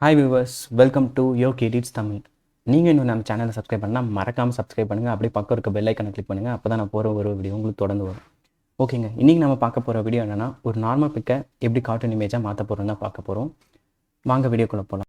Hi viewers, welcome to Yoki Edits Tamil. நீங்கள் இன்னும் நம்ம சேனலை சப்ஸ்கிரைப் பண்ணால் மறக்காமல் சப்ஸ்கிரைப் பண்ணுங்கள். அப்படியே பக்கம் இருக்க பெல் ஐக்கனை கிளிக் பண்ணுங்கள். அப்போ தான் நான் போகிற ஒரு வீடியோ உங்களுக்கு தொடர்ந்து வரும். ஓகேங்க, இன்றைக்கி நம்ம பார்க்க போகிற வீடியோ என்னென்னா ஒரு நார்மல் பிக்கை எப்படி கார்ட்டூன் இமேஜாக மாற்ற போகிறோம் தான் பார்க்க போகிறோம். வாங்க வீடியோக்குள்ளே போகலாம்.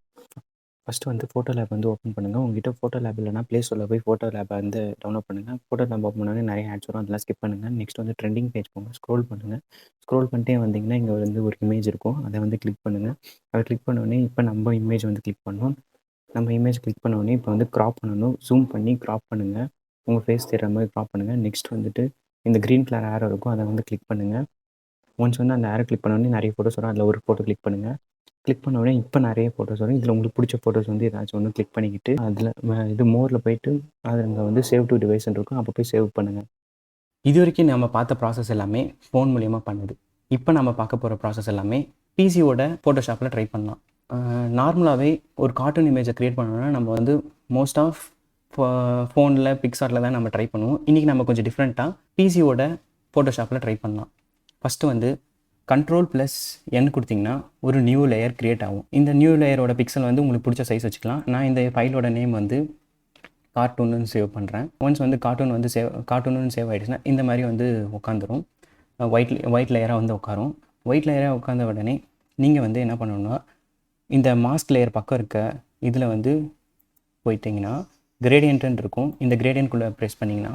ஃபஸ்ட்டு வந்து ஃபோட்டோலேப் வந்து ஓப்பன் பண்ணுங்கள். உங்கள்கிட்ட ஃபோட்டோலேப் இல்லைனா ப்ளே ஸ்டோரில் போய் ஃபோட்டோலேப்பை வந்து டவுன்லோட் பண்ணுங்கள். ஃபோட்டோலேப் ஓப்பன் பண்ணோடனே நிறைய ஆட்ஸ் வரும், அதெல்லாம் ஸ்கிப் பண்ணுங்கள். நெக்ஸ்ட் வந்து ட்ரெண்டிங் பேஜ் போங்க, ஸ்க்ரோல் பண்ணுங்கள். ஸ்க்ரோல் பண்ணிட்டே வந்தீங்கன்னா இங்கே வந்து ஒரு இமேஜ் இருக்கும், அதை வந்து கிளிக் பண்ணுங்கள். அதை கிளிக் பண்ணோடனே இப்போ நம்ம இமேஜ் வந்து கிளிக் பண்ணோம். நம்ம இமேஜ் கிளிக் பண்ணோடனே இப்போ வந்து க்ராப் பண்ணணும். ஜூம் பண்ணி க்ராப் பண்ணுங்கள், உங்கள் ஃபேஸ் தெரிகிற மாதிரி க்ராப் பண்ணுங்கள். நெக்ஸ்ட் வந்துட்டு இந்த க்ரீன் கலர் ஏரோ இருக்கும், அதை வந்து கிளிக் பண்ணுங்கள். ஒன்ஸ் வந்து அந்த ஏரோ கிளிக் பண்ணோடனே நிறைய ஃபோட்டோஸ் வரும், அதில் ஒரு ஃபோட்டோ கிளிக் பண்ணுங்கள். கிளிக் பண்ண உடனே இப்போ நிறைய ஃபோட்டோஸ் வரும். இதில் உங்களுக்கு பிடிச்ச ஃபோட்டோஸ் வந்து ஏதாச்சும் ஒன்று கிளிக் பண்ணிக்கிட்டு அதில் இது மோரில் போயிட்டு அது அங்கே வந்து சேவ் டு டிவைஸ்ன்னு இருக்கும், அப்போ போய் சேவ் பண்ணுங்கள். இது வரைக்கும் நம்ம பார்த்த ப்ராசஸ் எல்லாமே ஃபோன் மூலியமாக பண்ணுது. இப்போ நம்ம பார்க்க போகிற ப்ராசஸ் எல்லாமே பிசியோட ஃபோட்டோஷாப்பில் ட்ரை பண்ணலாம். நார்மலாகவே ஒரு கார்ட்டூன் இமேஜை க்ரியேட் பண்ணோன்னா நம்ம வந்து மோஸ்ட் ஆஃப் ஃபோனில் பிக்சாரில் தான் நம்ம ட்ரை பண்ணுவோம். இன்றைக்கி நம்ம கொஞ்சம் டிஃப்ரெண்ட்டாக பிசியோட ஃபோட்டோஷாப்பில் ட்ரை பண்ணலாம். ஃபஸ்ட்டு வந்து Ctrl+N கொடுத்திங்கன்னா ஒரு நியூ லேயர் க்ரியேட் ஆகும். இந்த நியூ லேயரோட பிக்சல் வந்து உங்களுக்கு பிடிச்ச சைஸ் வச்சுக்கலாம். நான் இந்த ஃபைலோட நேம் வந்து கார்ட்டூன்னு சேவ் பண்ணுறேன். ஒன்ஸ் வந்து கார்ட்டூன்னு சேவ் ஆகிடுச்சுன்னா இந்த மாதிரி வந்து உட்காந்துரும், ஒயிட் லேயராக வந்து உட்காரும். ஒயிட் லேயராக உட்காந்த உடனே நீங்கள் வந்து என்ன பண்ணணும்னா இந்த மாஸ்க் லேயர் பக்கம் இருக்க இதில் வந்து போயிட்டிங்கன்னா கிரேடியன்ட்டுன்னு இருக்கும். இந்த கிரேடியன்ட்குள்ளே ப்ரெஸ் பண்ணிங்கன்னா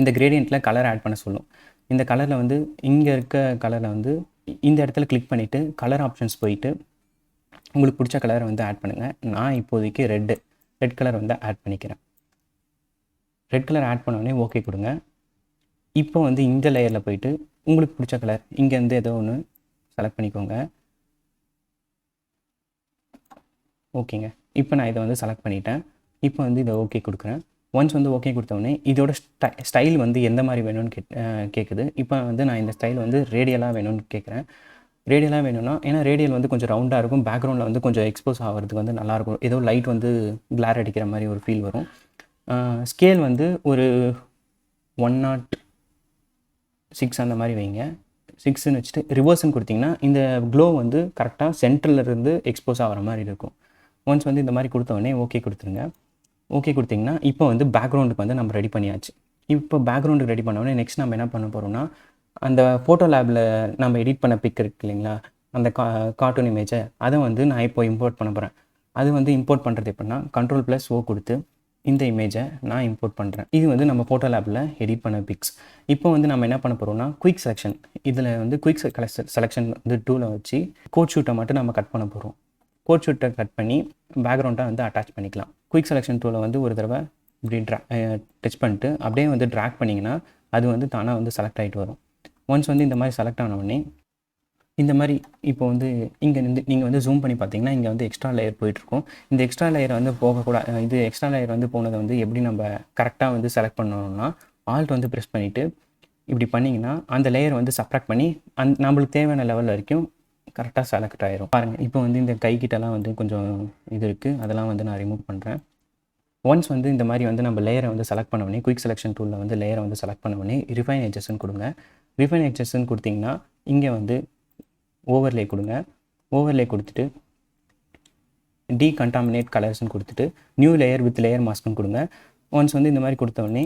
இந்த கிரேடியண்ட்டில் கலர் ஆட் பண்ண சொல்லும். இந்த கலரில் வந்து இங்கே இருக்க கலரில் வந்து இந்த இடத்துல கிளிக் பண்ணிவிட்டு கலர் ஆப்ஷன்ஸ் போயிட்டு உங்களுக்கு பிடிச்ச கலரை வந்து ஆட் பண்ணுங்கள். நான் இப்போதைக்கு ரெட் கலர் வந்து ஆட் பண்ணிக்கிறேன். ரெட் கலர் ஆட் பண்ணோடனே ஓகே கொடுங்க. இப்போ வந்து இந்த லேயரில் போயிட்டு உங்களுக்கு பிடிச்ச கலர் இங்கேருந்து ஏதோ ஒன்று செலக்ட் பண்ணிக்கோங்க. ஓகேங்க, இப்போ நான் இதை வந்து செலக்ட் பண்ணிட்டேன். இப்போ வந்து இதை ஓகே கொடுக்குறேன். ஒன்ஸ் வந்து ஓகே கொடுத்தோடனே இதோட ஸ்டைல் வந்து எந்த மாதிரி வேணும்னு கேட்குது. இப்போ வந்து நான் இந்த ஸ்டைல் வந்து ரேடியலாக வேணும்னு கேட்குறேன். ரேடியலாக வேணும்னா ஏன்னா ரேடியல் வந்து கொஞ்சம் ரவுண்டாக இருக்கும், பேக்ரவுண்டில் வந்து கொஞ்சம் எக்ஸ்போஸ் ஆகிறதுக்கு வந்து நல்லாயிருக்கும். ஏதோ லைட் வந்து கிளார் அடிக்கிற மாதிரி ஒரு ஃபீல் வரும். ஸ்கேல் வந்து ஒரு 106 அந்த மாதிரி வைங்க. 6ன்னு வச்சுட்டு ரிவர்ஸ்ன்னு கொடுத்திங்கன்னா இந்த க்ளோ வந்து கரெக்டாக சென்டர்லேருந்து எக்ஸ்போஸ் ஆகிற மாதிரி இருக்கும். ஒன்ஸ் வந்து இந்த மாதிரி கொடுத்தோடனே ஓகே கொடுத்துருங்க. ஓகே கொடுத்திங்கன்னா இப்போ வந்து பேக்ரவுண்டுக்கு வந்து நம்ம ரெடி பண்ணியாச்சு. இப்போ பேக்ரவுண்டுக்கு ரெடி பண்ணோடனே நெக்ஸ்ட் நம்ம என்ன பண்ண போகிறோம்னா அந்த ஃபோட்டோலேபில் நம்ம எடிட் பண்ண பிக் இருக்கு இல்லைங்களா, அந்த கார்ட்டூன் இமேஜை அதை வந்து நான் இப்போ இம்போர்ட் பண்ண போகிறேன். அது வந்து இம்போர்ட் பண்ணுறது எப்படின்னா Ctrl+O கொடுத்து இந்த இமேஜை நான் இம்போர்ட் பண்ணுறேன். இது வந்து நம்ம ஃபோட்டோலேபில் எடிட் பண்ண பிக்ஸ். இப்போ வந்து நம்ம என்ன பண்ண போகிறோம்னா குயிக் செலெக்ஷன், இதில் வந்து குயிக் செலெக்ஷன் வந்து டூலை வச்சு கோட் ஷூட்டை மட்டும் நம்ம கட் பண்ண போகிறோம். கோட் ஷூட்டை கட் பண்ணி பேக்ரவுண்டை வந்து அட்டாச் பண்ணிக்கலாம். குயிக் செலெக்ஷன் டூலில் வந்து ஒரு தடவை இப்படி டச் பண்ணிட்டு அப்படியே வந்து ட்ராக் பண்ணிங்கன்னா அது வந்து தானாக வந்து செலக்ட் ஆகிட்டு வரும். ஒன்ஸ் வந்து இந்த மாதிரி செலக்ட் ஆனவுடனே இந்த மாதிரி இப்போ வந்து இங்கே நீங்கள் வந்து ஜூம் பண்ணி பார்த்தீங்கன்னா இங்கே வந்து எக்ஸ்ட்ரா லேயர் போயிட்டுருக்கும். இந்த எக்ஸ்ட்ரா லேயர் வந்து போகக்கூடாது. இது எக்ஸ்ட்ரா லேயர் வந்து போனதை வந்து எப்படி நம்ம கரெக்டாக வந்து செலக்ட் பண்ணணும்னா ஆல்ட் வந்து ப்ரெஸ் பண்ணிவிட்டு இப்படி பண்ணிங்கன்னா அந்த லேயர் வந்து சப்ராக்ட் பண்ணி நம்மளுக்கு தேவையான லெவல் வரைக்கும் கரெக்டாக செலக்ட் ஆயிரும். பாருங்கள், இப்போ வந்து இந்த கைக்கிட்டலாம் வந்து கொஞ்சம் இது இருக்குது, அதெல்லாம் வந்து நான் ரிமூவ் பண்ணுறேன். ஒன்ஸ் வந்து இந்த மாதிரி வந்து நம்ம லேயரை வந்து செலக்ட் பண்ண உடனே குயிக் செலெக்ஷன் டூலில் வந்து லேயரை வந்து செலக்ட் பண்ண உடனே ரிஃபைன் எட்ஜஸ்ன்னு கொடுங்க. ரிஃபைன் எட்ஜஸ்ன்னு கொடுத்திங்கன்னா இங்கே வந்து ஓவர்லே கொடுங்க. ஓவர்லே கொடுத்துட்டு டீகண்டாமினேட் கலர்ஸ்ன்னு கொடுத்துட்டு நியூ லேயர் வித் லேயர் மாஸ்க்னு கொடுங்க. ஒன்ஸ் வந்து இந்த மாதிரி கொடுத்த உடனே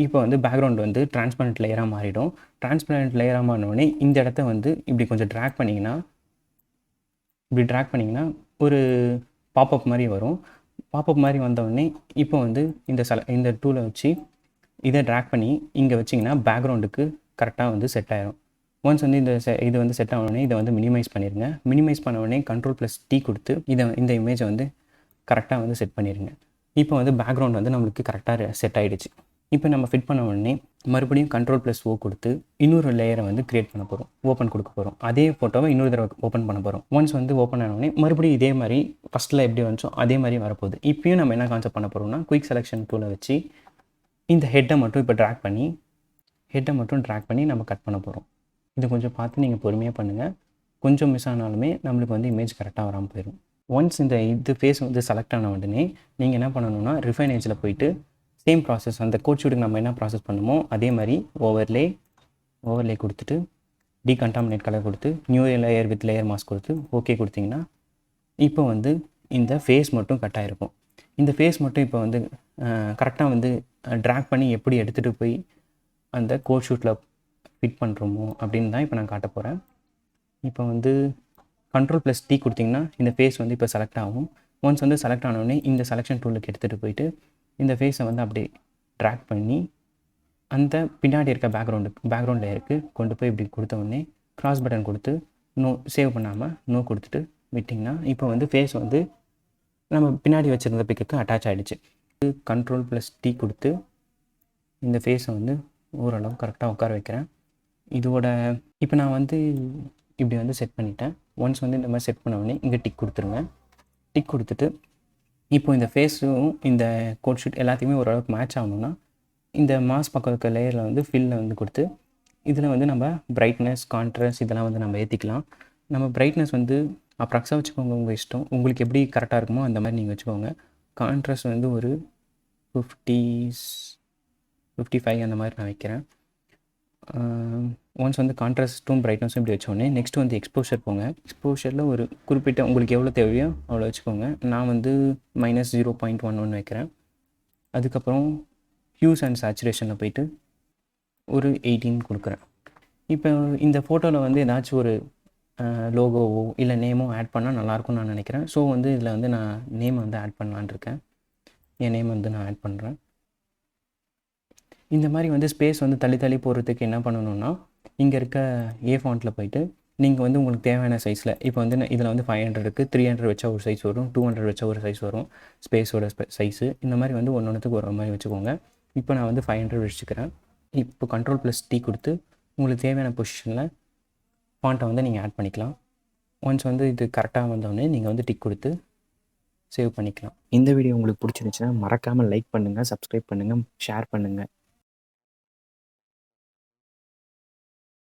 இப்போ வந்து பேக்ரவுண்ட் வந்து டிரான்ஸ்பரண்ட் லேயராக மாறிடும். டிரான்ஸ்பரண்ட் லேயராக மாறினோடனே இந்த இடத்த வந்து இப்படி கொஞ்சம் ட்ராக் பண்ணிங்கன்னா ஒரு பாப்அப் மாதிரி வரும். பாப்அப் மாதிரி வந்தோடனே இப்போ வந்து இந்த டூலை வச்சு இதை ட்ராக் பண்ணி இங்கே வச்சிங்கன்னா பேக்ரவுண்டுக்கு கரெக்டாக வந்து செட் ஆகிடும். ஒன்ஸ் வந்து இது வந்து செட் ஆனோடனே இதை வந்து மினிமைஸ் பண்ணிடுங்க. மினிமைஸ் பண்ண உடனே Ctrl+T கொடுத்து இந்த இமேஜை வந்து கரெக்டாக வந்து செட் பண்ணிடுங்க. இப்போ வந்து பேக்ரவுண்ட் வந்து நம்மளுக்கு கரெக்டாக செட் ஆகிடுச்சு. இப்போ நம்ம ஃபிட் பண்ண உடனே மறுபடியும் Ctrl+O கொடுத்து இன்னொரு லேயரை வந்து க்ரியேட் பண்ண போகிறோம், ஓப்பன் கொடுக்க போகிறோம். அதே ஃபோட்டோவை இன்னொரு தடவை ஓப்பன் பண்ண போகிறோம். ஒன்ஸ் வந்து ஓப்பன் ஆனோடனே மறுபடியும் இதே மாதிரி ஃபஸ்ட்டில் எப்படி வந்துச்சோ அதே மாதிரி வரப்போகுது. இப்போயும் நம்ம என்ன கான்செப்ட் பண்ண போகிறோம்னா குயிக் செலெக்ஷன் டூலை வச்சு இந்த ஹெட்டை மட்டும் இப்போ ட்ராக் பண்ணி நம்ம கட் பண்ண போகிறோம். இது கொஞ்சம் பார்த்து நீங்கள் பொறுமையாக பண்ணுங்கள். கொஞ்சம் மிஸ் ஆனாலுமே நம்மளுக்கு வந்து இமேஜ் கரெக்டாக வராமல் போயிடும். ஒன்ஸ் இது ஃபேஸ் வந்து செலக்ட் ஆன உடனே நீங்கள் என்ன பண்ணணும்னா ரிஃபைன் எட்ஜில் போயிட்டு சேம் ப்ராசஸ், அந்த கோட் ஷூட்டுக்கு நம்ம என்ன ப்ராசஸ் பண்ணுமோ அதே மாதிரி ஓவர்லே கொடுத்துட்டு டீகண்டாமினேட் கலர் கொடுத்து new layer with layer mask கொடுத்து ஓகே கொடுத்திங்கன்னா இப்போ வந்து இந்த ஃபேஸ் மட்டும் கட் ஆகிருக்கும். இந்த ஃபேஸ் மட்டும் இப்போ வந்து கரெக்டாக வந்து ட்ராக் பண்ணி எப்படி எடுத்துகிட்டு போய் அந்த கோட் ஷூட்டில் ஃபிட் பண்ணுறோமோ அப்படின்னு தான் இப்போ நான் காட்ட போகிறேன். இப்போ வந்து Ctrl+T கொடுத்திங்கன்னா இந்த ஃபேஸ் வந்து இப்போ செலக்ட் ஆகும். ஒன்ஸ் வந்து செலக்ட் ஆனோடனே இந்த செலெக்ஷன் டூலுக்கு எடுத்துகிட்டு போயிட்டு இந்த ஃபேஸை வந்து அப்படியே ட்ராக் பண்ணி அந்த பின்னாடி இருக்க பேக்ரவுண்ட் லேயருக்கு கொண்டு போய் இப்படி கொடுத்த உடனே க்ராஸ் பட்டன் கொடுத்து நோ சேவ் பண்ணாமல் நோ கொடுத்துட்டு விட்டிங்கன்னா இப்போ வந்து ஃபேஸ் வந்து நம்ம பின்னாடி வச்சுருந்த பிக்குக்கு அட்டாச் ஆகிடுச்சு. Ctrl+T கொடுத்து இந்த ஃபேஸை வந்து ஓரளவு கரெக்டாக உட்கார வைக்கிறேன். இதோட இப்போ நான் வந்து இப்படி வந்து செட் பண்ணிட்டேன். ஒன்ஸ் வந்து இந்த மாதிரி செட் பண்ண உடனே இங்கே டிக் கொடுத்துருங்க. டிக் கொடுத்துட்டு இப்போ இந்த ஃபேஸும் இந்த கோட் ஷூட் எல்லாத்தையுமே ஓரளவுக்கு மேட்ச் ஆகணும்னா இந்த மாஸ் பக்கம் இருக்க லேயரில் வந்து ஃபில்ல வந்து கொடுத்து இதில் வந்து நம்ம பிரைட்னஸ், கான்ட்ராஸ்ட் இதெல்லாம் வந்து நம்ம ஏற்றிக்கலாம். நம்ம பிரைட்னஸ் வந்து அப்ராக்ஸாக வச்சுக்கோங்க, உங்கள் இஷ்டம். உங்களுக்கு எப்படி கரெக்டாக இருக்குமோ அந்த மாதிரி நீங்கள் வச்சுக்கோங்க. கான்ட்ராஸ்ட் வந்து ஒரு 55 அந்த மாதிரி நான் வைக்கிறேன். ஒன்ஸ் வந்து கான்ட்ராஸ்ட்டும் பிரைட்னஸும் இப்படி வச்சோடனே நெக்ஸ்ட் வந்து எக்ஸ்போஷர் போங்க. எக்ஸ்போஷரில் ஒரு குறிப்பிட்ட உங்களுக்கு எவ்வளோ தேவையோ அவ்வளோ வச்சுக்கோங்க. நான் வந்து -0.11 வைக்கிறேன். அதுக்கப்புறம் ஹியூஸ் அண்ட் சேச்சுரேஷனில் போயிட்டு ஒரு 18 கொடுக்குறேன். இப்போ இந்த ஃபோட்டோவில் வந்து ஏதாச்சும் ஒரு லோகோவோ இல்லை நேமோ ஆட் பண்ணால் நல்லாயிருக்கும்னு நான் நினைக்கிறேன். ஸோ வந்து இதில் வந்து நான் நேம் வந்து ஆட் பண்ணலான்னு இருக்கேன். என் நேம் வந்து நான் ஆட் பண்ணுறேன். இந்த மாதிரி வந்து ஸ்பேஸ் வந்து தள்ளி போகிறதுக்கு என்ன பண்ணணும்னா இங்கே இருக்க ஏ ஃபாண்ட்டில் போயிட்டு நீங்கள் வந்து உங்களுக்கு தேவையான சைஸில் இப்போ வந்து இதில் வந்து 500 இருக்குது, 300 வச்சா ஒரு சைஸ் வரும், 200 வச்சா ஒரு சைஸ் வரும். ஸ்பேஸோட சைஸு இந்த மாதிரி வந்து ஒன்றுத்துக்கு ஒரு மாதிரி வச்சுக்கோங்க. இப்போ நான் வந்து 500 வச்சுக்கிறேன். இப்போ Ctrl+T கொடுத்து உங்களுக்கு தேவையான பொசிஷனில் ஃபாண்ட்டை வந்து நீங்கள் ஆட் பண்ணிக்கலாம். ஒன்ஸ் வந்து இது கரெக்டாக வந்தோடனே நீங்கள் வந்து டிக் கொடுத்து சேவ் பண்ணிக்கலாம். இந்த வீடியோ உங்களுக்கு பிடிச்சிருந்துச்சுன்னா மறக்காமல் லைக் பண்ணுங்கள், சப்ஸ்கிரைப் பண்ணுங்கள், ஷேர் பண்ணுங்கள்.